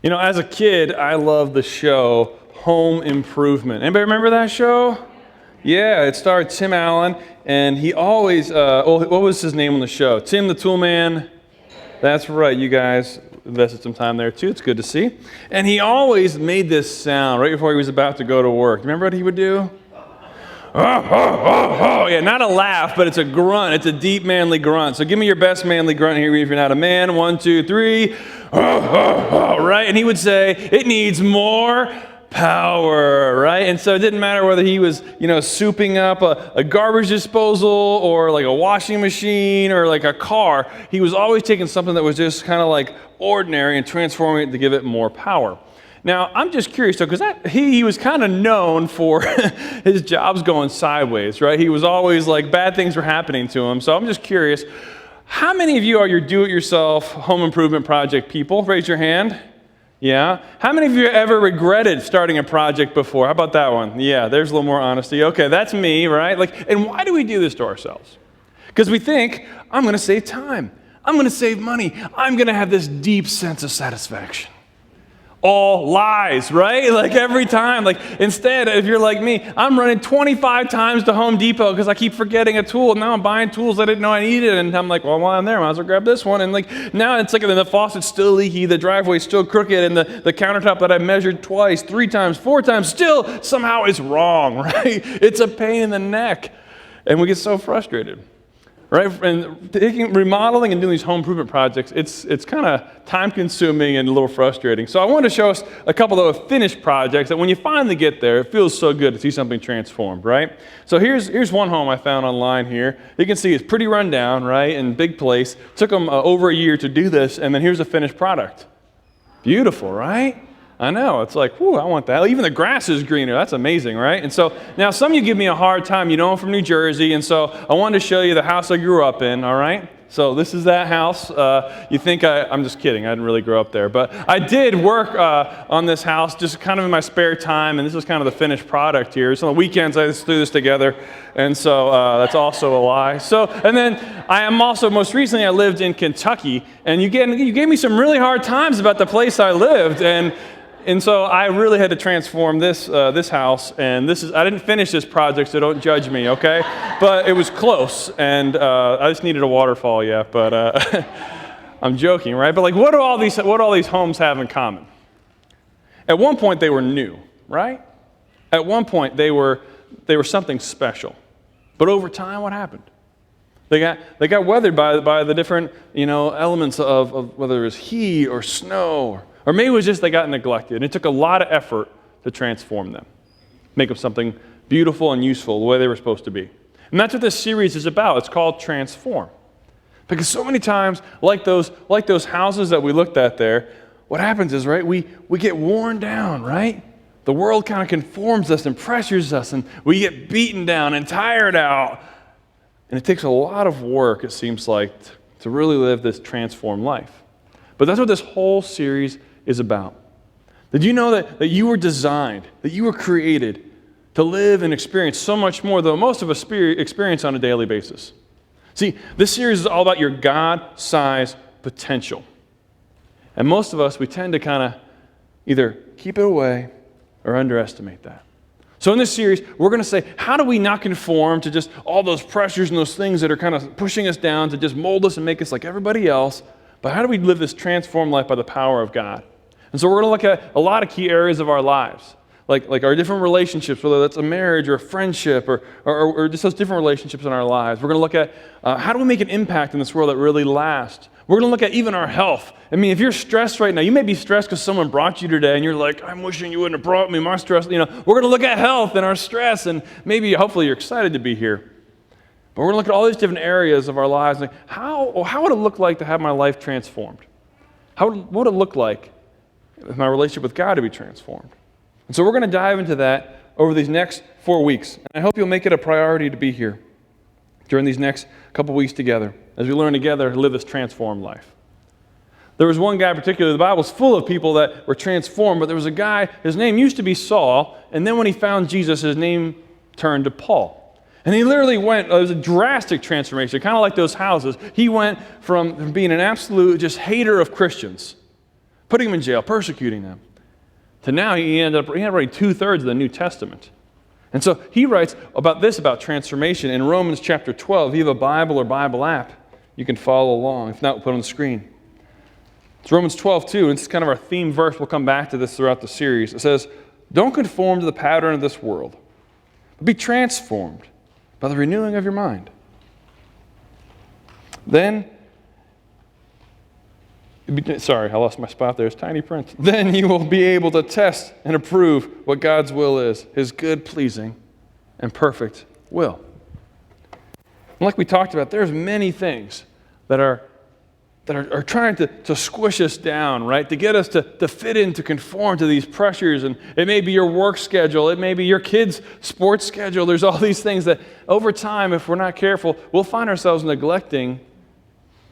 You know, as a kid, I loved the show Home Improvement. Anybody remember that show? Yeah, it starred Tim Allen, and he always, what was his name on the show? Tim the Tool Man? That's right, you guys invested some time there too. It's good to see. And he always made this sound right before he was about to go to work. Remember what he would do? Oh, yeah, not a laugh, but it's a grunt. It's a deep, manly grunt. So give me your best manly grunt here if you're not a man. 1, 2, 3. Right? And he would say, it needs more power, right? And so it didn't matter whether he was, souping up a garbage disposal or like a washing machine or like a car. He was always taking something that was just kind of like ordinary and transforming it to give it more power. Now, I'm just curious, though, because he was kind of known for his jobs going sideways, right? He was always like bad things were happening to him. So I'm just curious, how many of you are your do-it-yourself home improvement project people? Raise your hand. Yeah. How many of you ever regretted starting a project before? How about that one? Yeah, there's a little more honesty. Okay, that's me, right? And why do we do this to ourselves? Because we think, I'm going to save time. I'm going to save money. I'm going to have this deep sense of satisfaction. All lies, right? Like every time. Instead, if you're like me, I'm running 25 times to Home Depot because I keep forgetting a tool. Now I'm buying tools I didn't know I needed. And I'm like, well, while I'm there, I might as well grab this one. And now it's like the faucet's still leaky, the driveway's still crooked, and the countertop that I measured twice, 3 times, 4 times, still somehow is wrong, right? It's a pain in the neck. And we get so frustrated. Right? And remodeling and doing these home improvement projects, it's kind of time-consuming and a little frustrating. So I want to show us a couple of finished projects that when you finally get there, it feels so good to see something transformed, right? So here's one home I found online here. You can see it's pretty run down, right, and big place. Took them over a year to do this, and then here's a finished product. Beautiful, right? I know, it's like, whew, I want that. Even the grass is greener. That's amazing, right? And so now some of you give me a hard time. You know I'm from New Jersey, and so I wanted to show you the house I grew up in, all right? So this is that house. You think I'm just kidding. I didn't really grow up there. But I did work on this house just kind of in my spare time, and this is kind of the finished product here. So on the weekends, I just threw this together, and so that's also a lie. So, and then I am also, most recently, I lived in Kentucky, and you gave me some really hard times about the place I lived, and so I really had to transform this house, and I didn't finish this project, so don't judge me, okay? But it was close, and I just needed a waterfall, yeah. But I'm joking, right? But what do all these homes have in common? At one point, they were new, right? At one point, they were something special. But over time, what happened? They got weathered by the different elements of whether it was heat or snow. Or maybe it was just they got neglected, and it took a lot of effort to transform them, make them something beautiful and useful the way they were supposed to be. And that's what this series is about. It's called Transform. Because so many times, like those houses that we looked at there, what happens is, right, we get worn down, right? The world kind of conforms us and pressures us, and we get beaten down and tired out. And it takes a lot of work, it seems like, to really live this transformed life. But that's what this whole series is about. Did you know that you were designed, that you were created to live and experience so much more than most of us experience on a daily basis? See, this series is all about your God-sized potential. And most of us, we tend to kind of either keep it away or underestimate that. So in this series, we're going to say, how do we not conform to just all those pressures and those things that are kind of pushing us down to just mold us and make us like everybody else, but how do we live this transformed life by the power of God? And so we're going to look at a lot of key areas of our lives, like our different relationships, whether that's a marriage or a friendship or just those different relationships in our lives. We're going to look at how do we make an impact in this world that really lasts. We're going to look at even our health. I mean, if you're stressed right now, you may be stressed because someone brought you today and you're like, I'm wishing you wouldn't have brought me my stress. We're going to look at health and our stress, and hopefully you're excited to be here. But we're going to look at all these different areas of our lives. Like how would it look like to have my life transformed? What would it look like if my relationship with God to be transformed? And so we're going to dive into that over these next 4 weeks. And I hope you'll make it a priority to be here during these next couple weeks together as we learn together to live this transformed life. There was one guy in particular, the Bible's full of people that were transformed, but there was a guy, his name used to be Saul, and then when he found Jesus, his name turned to Paul. And he literally went, it was a drastic transformation, kind of like those houses. He went from being an absolute just hater of Christians, putting them in jail, persecuting them. To now he ended up writing 2/3 of the New Testament. And so he writes about transformation in Romans chapter 12. If you have a Bible or Bible app, you can follow along. If not, we'll put it on the screen. It's Romans 12:2, and it's kind of our theme verse. We'll come back to this throughout the series. It says, "Don't conform to the pattern of this world, but be transformed by the renewing of your mind. Then," sorry, I lost my spot there. It's tiny print. "Then you will be able to test and approve what God's will is, His good, pleasing, and perfect will." And like we talked about, there's many things that are trying to squish us down, right? To get us to fit in, to conform to these pressures. And it may be your work schedule. It may be your kids' sports schedule. There's all these things that over time, if we're not careful, we'll find ourselves neglecting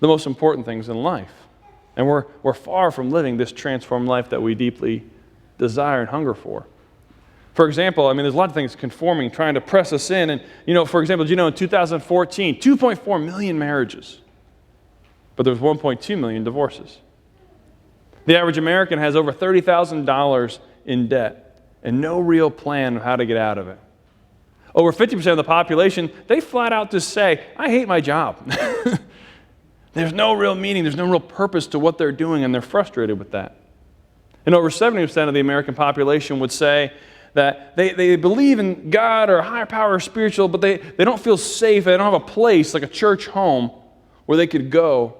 the most important things in life. And we're far from living this transformed life that we deeply desire and hunger for. For example, there's a lot of things conforming, trying to press us in. And, for example, in 2014, 2.4 million marriages. But there's 1.2 million divorces. The average American has over $30,000 in debt and no real plan of how to get out of it. Over 50% of the population, they flat out just say, "I hate my job." There's no real meaning, there's no real purpose to what they're doing, and they're frustrated with that. And over 70% of the American population would say that they believe in God or a higher power or spiritual, but they don't feel safe, they don't have a place like a church home where they could go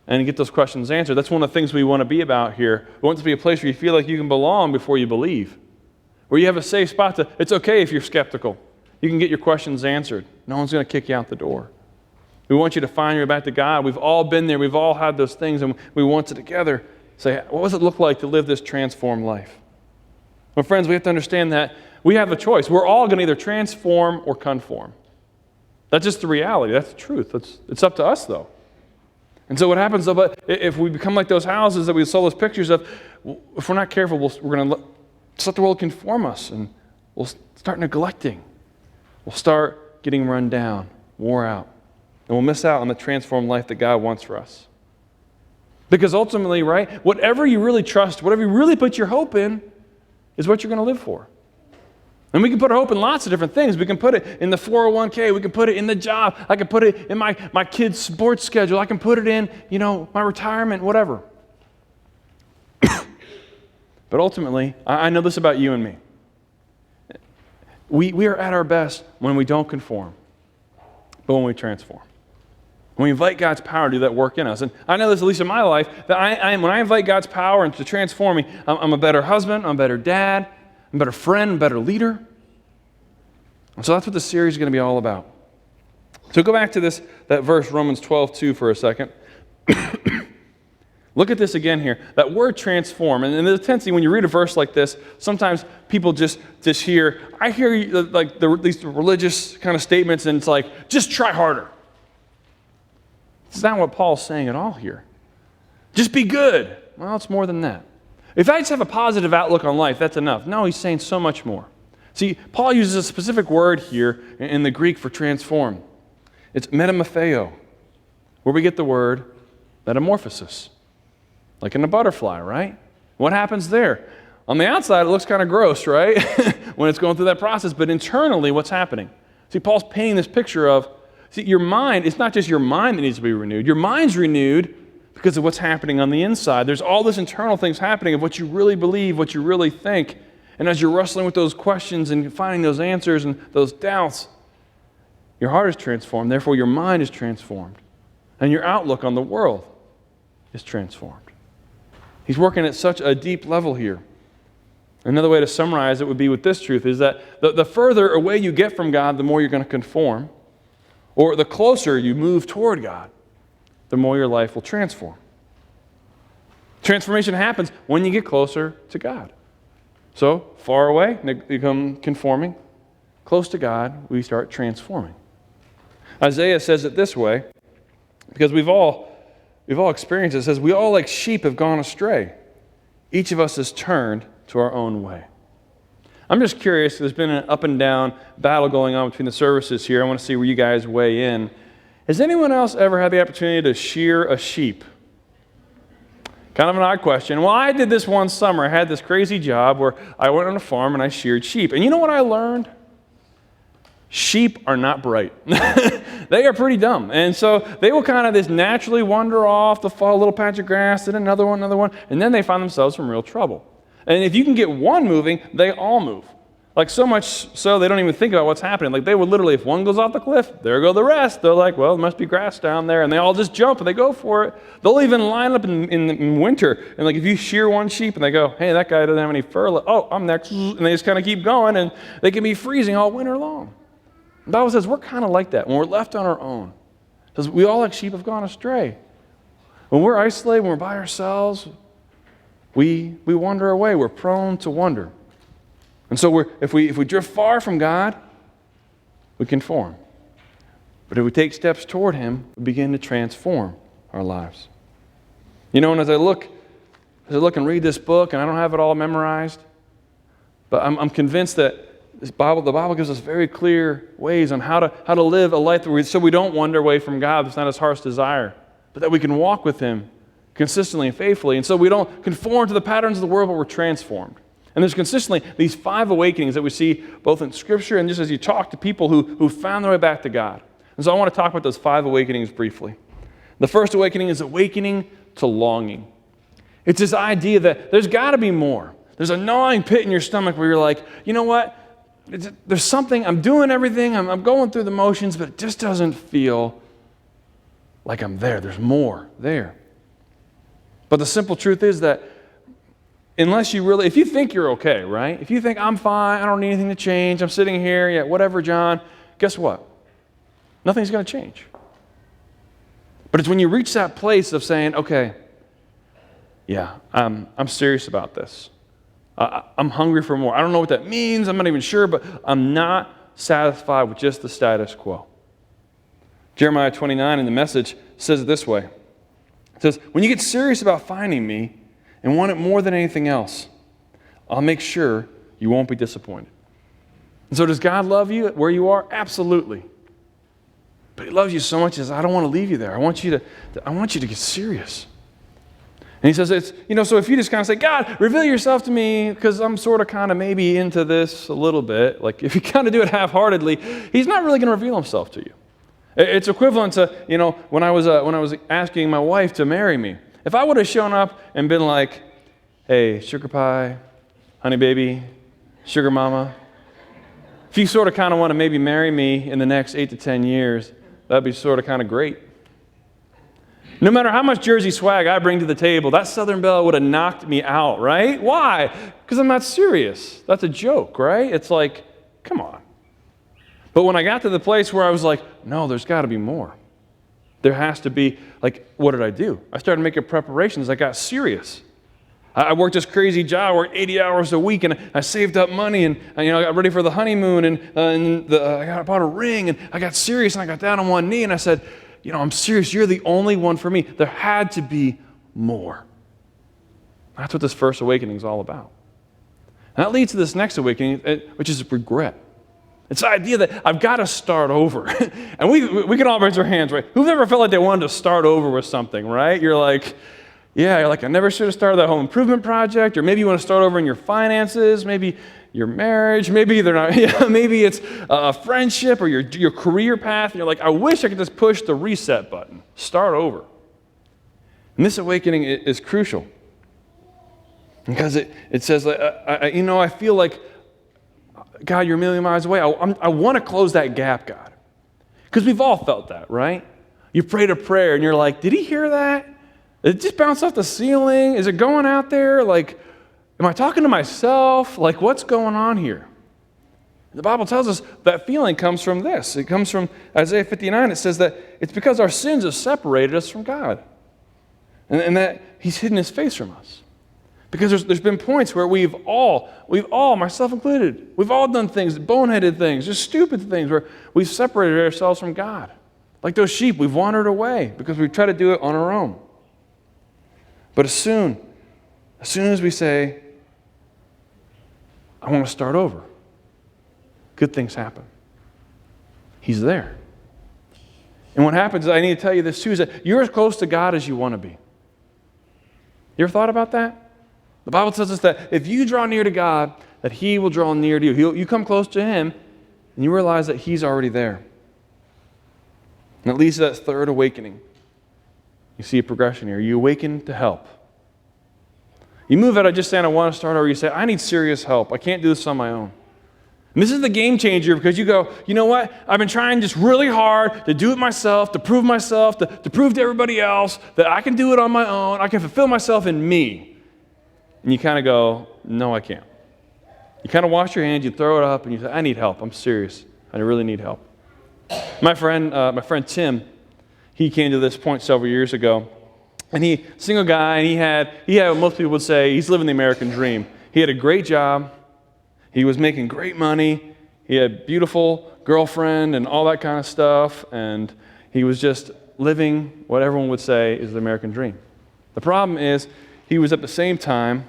and get those questions answered. That's one of the things we want to be about here. We want to be a place where you feel like you can belong before you believe. Where you have a safe spot it's okay if you're skeptical. You can get your questions answered. No one's going to kick you out the door. We want you to find your way back to God. We've all been there. We've all had those things, and we want to together say, what does it look like to live this transformed life? Well, friends, we have to understand that we have a choice. We're all going to either transform or conform. That's just the reality. That's the truth. It's up to us, though. And so what happens, though, if we become like those houses that we saw those pictures of, if we're not careful, we're going to let the world conform us, and we'll start neglecting. We'll start getting run down, wore out, and we'll miss out on the transformed life that God wants for us. Because ultimately, right, whatever you really trust, whatever you really put your hope in, is what you're going to live for. And we can put our hope in lots of different things. We can put it in the 401k. We can put it in the job. I can put it in my kid's sports schedule. I can put it in, my retirement, whatever. But ultimately, I know this about you and me. We are at our best when we don't conform, but when we transform. When we invite God's power to do that work in us. And I know this, at least in my life, that when I invite God's power into transforming, I'm a better husband, I'm a better dad, I'm a better friend, I'm a better leader. And so that's what this series is going to be all about. So go back to that verse, Romans 12:2 for a second. Look at this again here. That word transform. And there's a tendency when you read a verse like this, sometimes people just hear, I hear like these religious kind of statements, and it's like, just try harder. It's not what Paul's saying at all here. Just be good. Well, it's more than that. If I just have a positive outlook on life, that's enough. No, he's saying so much more. See, Paul uses a specific word here in the Greek for transform. It's metamorpheo, where we get the word metamorphosis. Like in a butterfly, right? What happens there? On the outside, it looks kind of gross, right? When it's going through that process. But internally, what's happening? See, Paul's painting this picture of, your mind, it's not just your mind that needs to be renewed. Your mind's renewed because of what's happening on the inside. There's all this internal things happening of what you really believe, what you really think. And as you're wrestling with those questions and finding those answers and those doubts, your heart is transformed. Therefore, your mind is transformed. And your outlook on the world is transformed. He's working at such a deep level here. Another way to summarize it would be with this truth, is that the further away you get from God, the more you're going to conform. Or the closer you move toward God, the more your life will transform. Transformation happens when you get closer to God. So, far away, you become conforming. Close to God, we start transforming. Isaiah says it this way, because we've all experienced it. It says, we all like sheep have gone astray. Each of us has turned to our own way. I'm just curious, there's been an up and down battle going on between the services here. I want to see where you guys weigh in. Has anyone else ever had the opportunity to shear a sheep? Kind of an odd question. Well, I did this one summer. I had this crazy job where I went on a farm and I sheared sheep. And you know what I learned? Sheep are not bright. They are pretty dumb. And so they will kind of just naturally wander off. They'll follow a little patch of grass, then another one, and then they find themselves in real trouble. And if you can get one moving, they all move. Like so much so they don't even think about what's happening. Like they would literally, if one goes off the cliff, there go the rest. They're like, well, there must be grass down there. And they all just jump and they go for it. They'll even line up in winter. And like if you shear one sheep and they go, hey, that guy doesn't have any fur. Oh, I'm next. And they just kind of keep going and they can be freezing all winter long. The Bible says we're kind of like that when we're left on our own. Because we all like sheep have gone astray. When we're isolated, when we're by ourselves, we wander away. We're prone to wander. And so if we drift far from God, we conform. But if we take steps toward Him, we begin to transform our lives. You know, and as I look and read this book, and I don't have it all memorized, but I'm convinced that the Bible gives us very clear ways on how to live a life so we don't wander away from God. That's not His heart's desire, but that we can walk with Him consistently and faithfully. And so we don't conform to the patterns of the world, but we're transformed. And there's consistently these 5 awakenings that we see both in Scripture and just as you talk to people who found their way back to God. And so I want to talk about those 5 awakenings briefly. The first awakening is awakening to longing. It's this idea that there's got to be more. There's a gnawing pit in your stomach where you're like, you know what? There's something, I'm doing everything, I'm going through the motions, but it just doesn't feel like I'm there. There's more there. But the simple truth is that unless you really, if you think you're okay, right? If you think I'm fine, I don't need anything to change, I'm sitting here, yeah, whatever, John, guess what? Nothing's going to change. But it's when you reach that place of saying, okay, yeah, I'm serious about this. I'm hungry for more. I don't know what that means. I'm not even sure, but I'm not satisfied with just the status quo. Jeremiah 29 in the Message says it this way. It says, when you get serious about finding me and want it more than anything else, I'll make sure you won't be disappointed. And so does God love you where you are? Absolutely. But He loves you so much as I don't want to leave you there. I want you to get serious. And He says, so if you just kind of say, God, reveal yourself to me because I'm sort of kind of maybe into this a little bit. Like if you kind of do it half-heartedly, He's not really going to reveal Himself to you. It's equivalent to, when I was asking my wife to marry me. If I would have shown up and been like, hey, sugar pie, honey baby, sugar mama, if you sort of kind of want to maybe marry me in the next 8 to 10 years, that'd be sort of kind of great. No matter how much Jersey swag I bring to the table, that Southern Belle would have knocked me out, right? Why? Because I'm not serious. That's a joke, right? It's like, come on. But when I got to the place where I was like, no, there's got to be more. There has to be, like, what did I do? I started making preparations. I got serious. I worked this crazy job. I worked 80 hours a week, and I saved up money, and I got ready for the honeymoon, and I bought a ring, and I got serious, and I got down on one knee, and I said, I'm serious. You're the only one for me. There had to be more. That's what this first awakening is all about. And that leads to this next awakening, which is regret. It's the idea that I've got to start over. And we can all raise our hands, right? Who's ever felt like they wanted to start over with something, right? You're like, I never should have started that home improvement project, or maybe you want to start over in your finances, maybe your marriage, maybe they're not, maybe it's a friendship or your career path. And you're like, I wish I could just push the reset button, start over. And this awakening is crucial because it says, I feel like, God, you're a million miles away. I want to close that gap, God. Because we've all felt that, right? You prayed a prayer and you're like, did He hear that? Did it just bounce off the ceiling? Is it going out there? Like, am I talking to myself? Like, what's going on here? The Bible tells us that feeling comes from this. It comes from Isaiah 59. It says that it's because our sins have separated us from God. And that He's hidden His face from us. Because there's been points where we've all, myself included, we've all done things, boneheaded things, just stupid things where we've separated ourselves from God. Like those sheep, we've wandered away because we try to do it on our own. But as soon as we say, I want to start over, good things happen. He's there. And what happens is, I need to tell you this too, is that you're as close to God as you want to be. You ever thought about that? The Bible tells us that if you draw near to God, that he will draw near to you. You come close to him, and you realize that he's already there. And it leads to that third awakening. You see a progression here. You awaken to help. You move out of just saying, I want to start, or you say, I need serious help. I can't do this on my own. And this is the game changer, because you go, you know what? I've been trying just really hard to do it myself, to prove myself, to prove to everybody else that I can do it on my own. I can fulfill myself in me. And you kind of go, no, I can't. You kind of wash your hands, you throw it up, and you say, I need help. I'm serious. I really need help. My friend Tim, he came to this point several years ago. And single guy, and he had what most people would say, he's living the American dream. He had a great job. He was making great money. He had a beautiful girlfriend and all that kind of stuff. And he was just living what everyone would say is the American dream. The problem is, he was at the same time,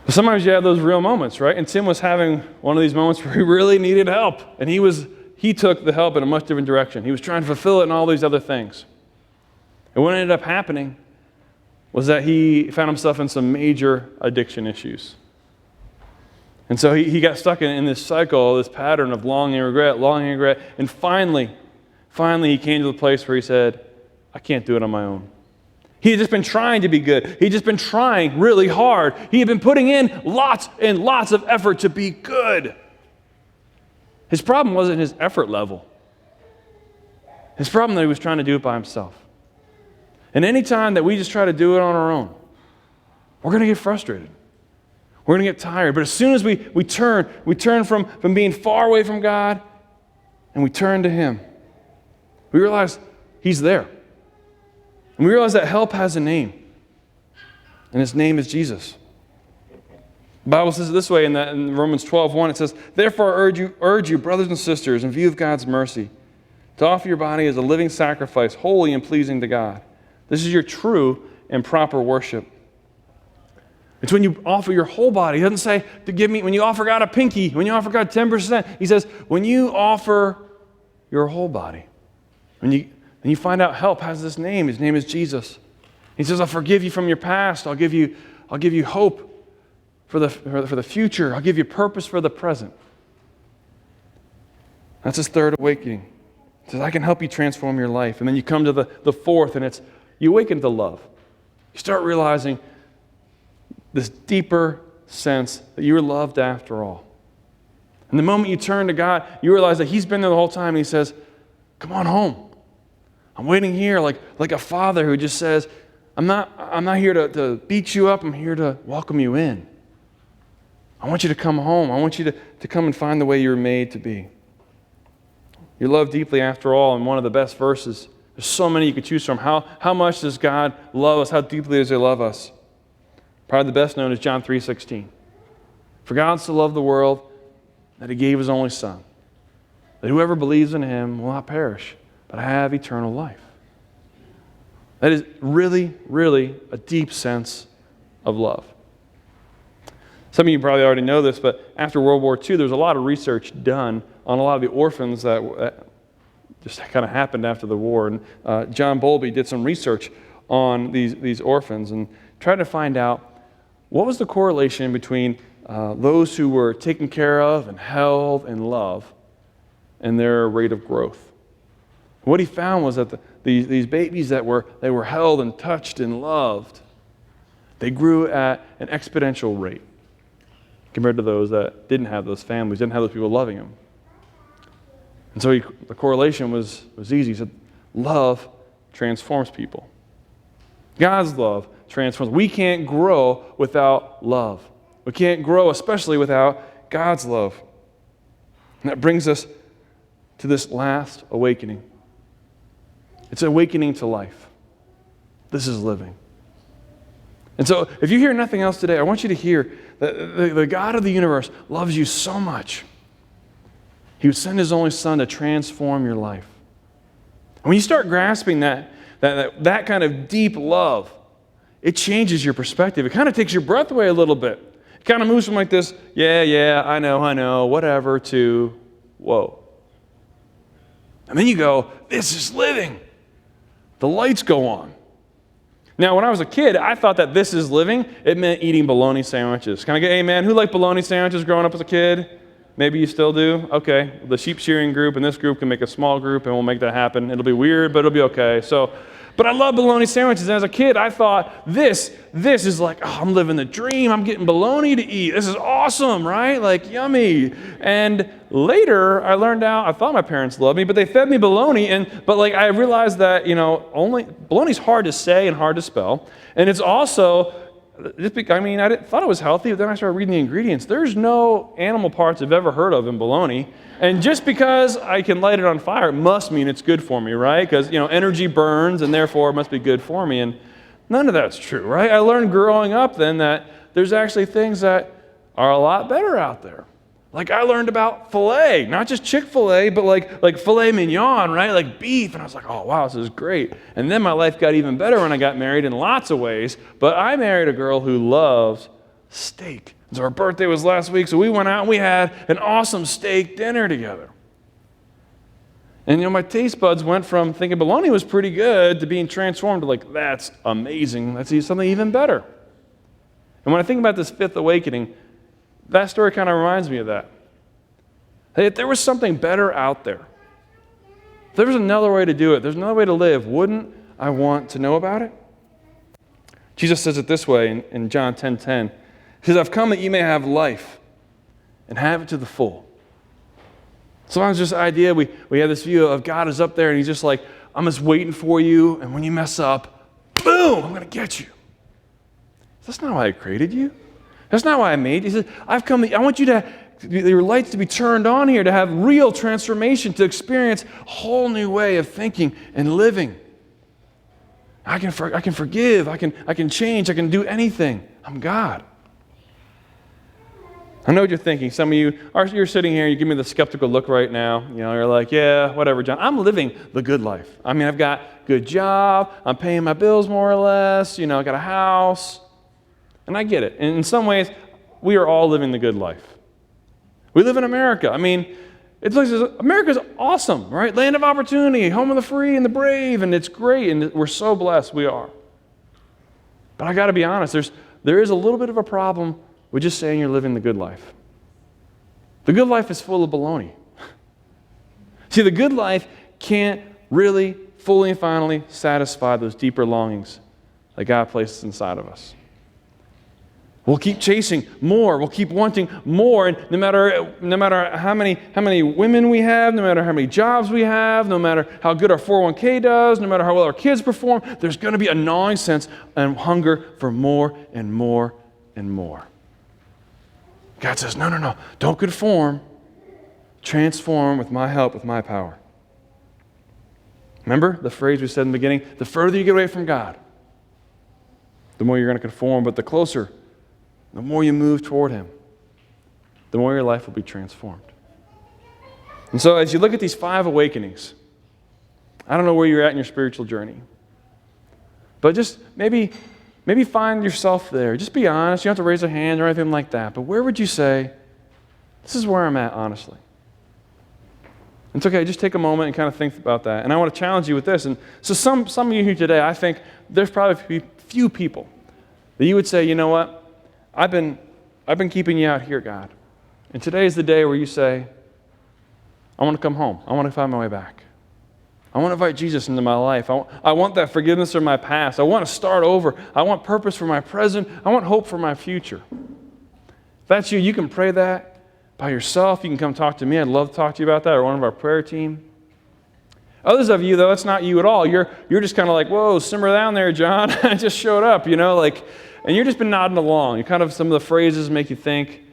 sometimes you have those real moments, right? And Tim was having one of these moments where he really needed help. And he took the help in a much different direction. He was trying to fulfill it in all these other things. And what ended up happening was that he found himself in some major addiction issues. And so he got stuck in this cycle, this pattern of longing and regret, and finally he came to the place where he said, I can't do it on my own. He had just been trying to be good. He had just been trying really hard. He had been putting in lots and lots of effort to be good. His problem wasn't his effort level. His problem that he was trying to do it by himself. And any time that we just try to do it on our own, we're going to get frustrated. We're going to get tired. But as soon as we turn from being far away from God and we turn to him, we realize he's there. And we realize that help has a name. And his name is Jesus. The Bible says it this way in Romans 12:1. It says, therefore I urge you, brothers and sisters, in view of God's mercy, to offer your body as a living sacrifice, holy and pleasing to God. This is your true and proper worship. It's when you offer your whole body. He doesn't say to give me, when you offer God a pinky, when you offer God 10%. He says, when you offer your whole body, when you find out help has this name. His name is Jesus. He says, I'll forgive you from your past. I'll give you hope for the future. I'll give you purpose for the present. That's his third awakening. He says, I can help you transform your life. And then you come to the fourth, and it's you awaken to love. You start realizing this deeper sense that you're loved after all. And the moment you turn to God, you realize that he's been there the whole time, and he says, come on home. I'm waiting here like a father who just says, I'm not here to beat you up. I'm here to welcome you in. I want you to come home. I want you to come and find the way you were made to be. You're loved deeply after all, and one of the best verses. There's so many you could choose from. How much does God love us? How deeply does he love us? Probably the best known is John 3:16. For God so loved the world that he gave his only Son, that whoever believes in him will not perish, but have eternal life. That is really, really a deep sense of love. Some of you probably already know this, but after World War II, there was a lot of research done on a lot of the orphans that just kind of happened after the war. And John Bowlby did some research on these orphans and tried to find out what was the correlation between those who were taken care of and held and loved and their rate of growth. What he found was that these babies that were held and touched and loved, they grew at an exponential rate compared to those that didn't have those families, didn't have those people loving them. And so the correlation was easy. He said, love transforms people. God's love transforms. We can't grow without love. We can't grow, especially without God's love. And that brings us to this last awakening. It's an awakening to life. This is living. And so if you hear nothing else today, I want you to hear that the God of the universe loves you so much. He would send his only Son to transform your life. And when you start grasping that kind of deep love, it changes your perspective. It kind of takes your breath away a little bit. It kind of moves from like this, yeah, I know, whatever, to, whoa. And then you go, this is living. The lights go on. Now, when I was a kid, I thought that this is living. It meant eating bologna sandwiches. Can I get amen? Who liked bologna sandwiches growing up as a kid? Maybe you still do? Okay. The sheep shearing group and this group can make a small group, and we'll make that happen. It'll be weird, but it'll be okay. But I love bologna sandwiches. And as a kid, I thought, this is like, oh, I'm living the dream. I'm getting bologna to eat. This is awesome, right? Like, yummy. And later, I learned out, I thought my parents loved me, but they fed me bologna. But I realized that, bologna's hard to say and hard to spell. And it's also, I thought it was healthy, but then I started reading the ingredients. There's no animal parts I've ever heard of in bologna. And just because I can light it on fire, it must mean it's good for me, right? Because, energy burns, and therefore it must be good for me. And none of that's true, right? I learned growing up then that there's actually things that are a lot better out there. Like I learned about filet, not just Chick-fil-A, but like filet mignon, right? Like beef. And I was like, oh, wow, this is great. And then my life got even better when I got married in lots of ways. But I married a girl who loves steak. So her birthday was last week, so we went out and we had an awesome steak dinner together. And my taste buds went from thinking bologna was pretty good to being transformed to that's amazing. Let's eat something even better. And when I think about this fifth awakening, that story kind of reminds me of that. Hey, if there was something better out there, if there was another way to do it, there's another way to live, wouldn't I want to know about it? Jesus says it this way in John 10:10. He says, I've come that you may have life and have it to the full. Sometimes this idea, we have this view of God is up there and he's just like, I'm just waiting for you, and when you mess up, boom, I'm going to get you. That's not why I created you. That's not why I made you. He says, I've come, I want you to, your lights to be turned on here, to have real transformation, to experience a whole new way of thinking and living. I can forgive, I can change, I can do anything. I'm God. I know what you're thinking. Some of you, you're sitting here, you give me the skeptical look right now. You're like, yeah, whatever, John. I'm living the good life. I've got a good job. I'm paying my bills more or less. I got a house. And I get it. And in some ways, we are all living the good life. We live in America. America's awesome, right? Land of opportunity, home of the free and the brave, and it's great, and we're so blessed, we are. But I got to be honest, there is a little bit of a problem with just saying you're living the good life. The good life is full of baloney. See, the good life can't really fully and finally satisfy those deeper longings that God places inside of us. We'll keep chasing more. We'll keep wanting more. And no matter how many women we have, no matter how many jobs we have, no matter how good our 401k does, no matter how well our kids perform, there's going to be a gnawing sense and hunger for more and more and more. God says, no, don't conform. Transform with my help, with my power. Remember the phrase we said in the beginning? The further you get away from God, the more you're going to conform, but the closer, the more you move toward Him, the more your life will be transformed. And so as you look at these 5 awakenings, I don't know where you're at in your spiritual journey, but just maybe find yourself there. Just be honest. You don't have to raise a hand or anything like that. But where would you say, this is where I'm at, honestly? It's okay. Just take a moment and kind of think about that. And I want to challenge you with this. And so some of you here today, I think there's probably few people that you would say, you know what? I've been keeping you out here, God. And today is the day where you say, I want to come home. I want to find my way back. I want to invite Jesus into my life. I want that forgiveness from my past. I want to start over. I want purpose for my present. I want hope for my future. If that's you, you can pray that by yourself. You can come talk to me. I'd love to talk to you about that, or one of our prayer team. Others of you, though, it's not you at all. You're just kind of like, whoa, simmer down there, John. I just showed up, and you've just been nodding along. Some of the phrases make you think,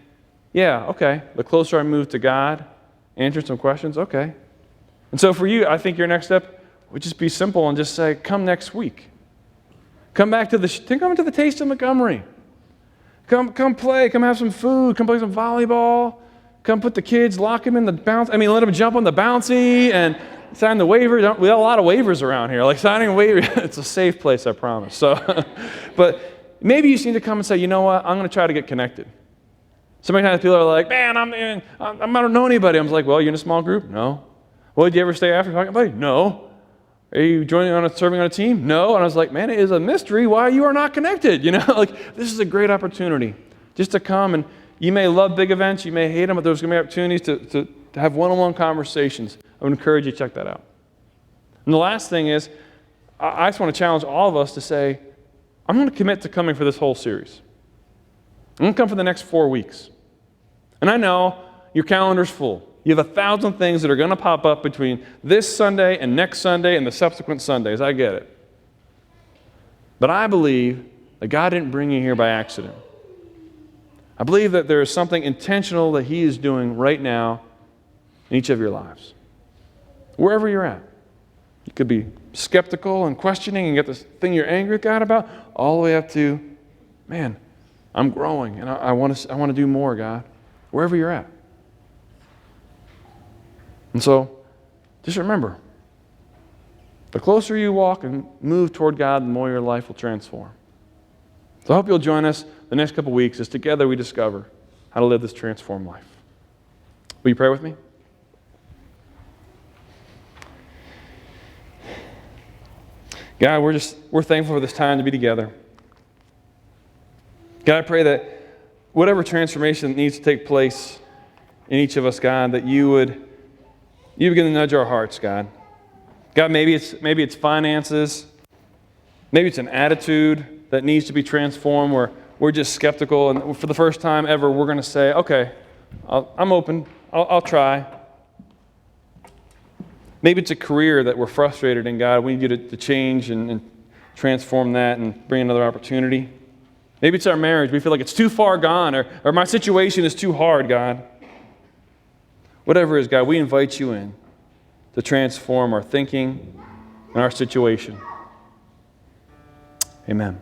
yeah, okay, the closer I move to God, answer some questions, okay. And so for you, I think your next step would just be simple and just say, come next week. Come to the Taste of Montgomery. Come play, come have some food, come play some volleyball, come put the kids, lock them in the bounce. Let them jump on the bouncy and sign the waiver. We have a lot of waivers around here. Like signing a waiver, it's a safe place, I promise. So, but maybe you just need to come and say, you know what, I'm going to try to get connected. So many times people are like, man, I don't know anybody. I'm like, well, you're in a small group? No. Well, did you ever stay after talking about it? No. Are you serving on a team? No. And I was like, man, it is a mystery why you are not connected. Like this is a great opportunity just to come, and you may love big events, you may hate them, but there's going to be opportunities to have one-on-one conversations. I would encourage you to check that out. And the last thing is, I just want to challenge all of us to say, I'm going to commit to coming for this whole series. I'm going to come for the next 4 weeks. And I know your calendar's full. You have 1,000 things that are going to pop up between this Sunday and next Sunday and the subsequent Sundays. I get it. But I believe that God didn't bring you here by accident. I believe that there is something intentional that He is doing right now in each of your lives. Wherever you're at. You could be skeptical and questioning and get this thing you're angry with God about, all the way up to, man, I'm growing and I want to do more, God. Wherever you're at. And so, just remember, the closer you walk and move toward God, the more your life will transform. So I hope you'll join us the next couple weeks as together we discover how to live this transformed life. Will you pray with me? God, we're thankful for this time to be together. God, I pray that whatever transformation needs to take place in each of us, God, that you would begin to nudge our hearts, God. God, maybe it's finances. Maybe it's an attitude that needs to be transformed where we're just skeptical, and for the first time ever, we're going to say, okay, I'm open. I'll try. Maybe it's a career that we're frustrated in, God. We need you to change and transform that and bring another opportunity. Maybe it's our marriage. We feel like it's too far gone, or my situation is too hard, God. Whatever it is, God, we invite you in to transform our thinking and our situation. Amen.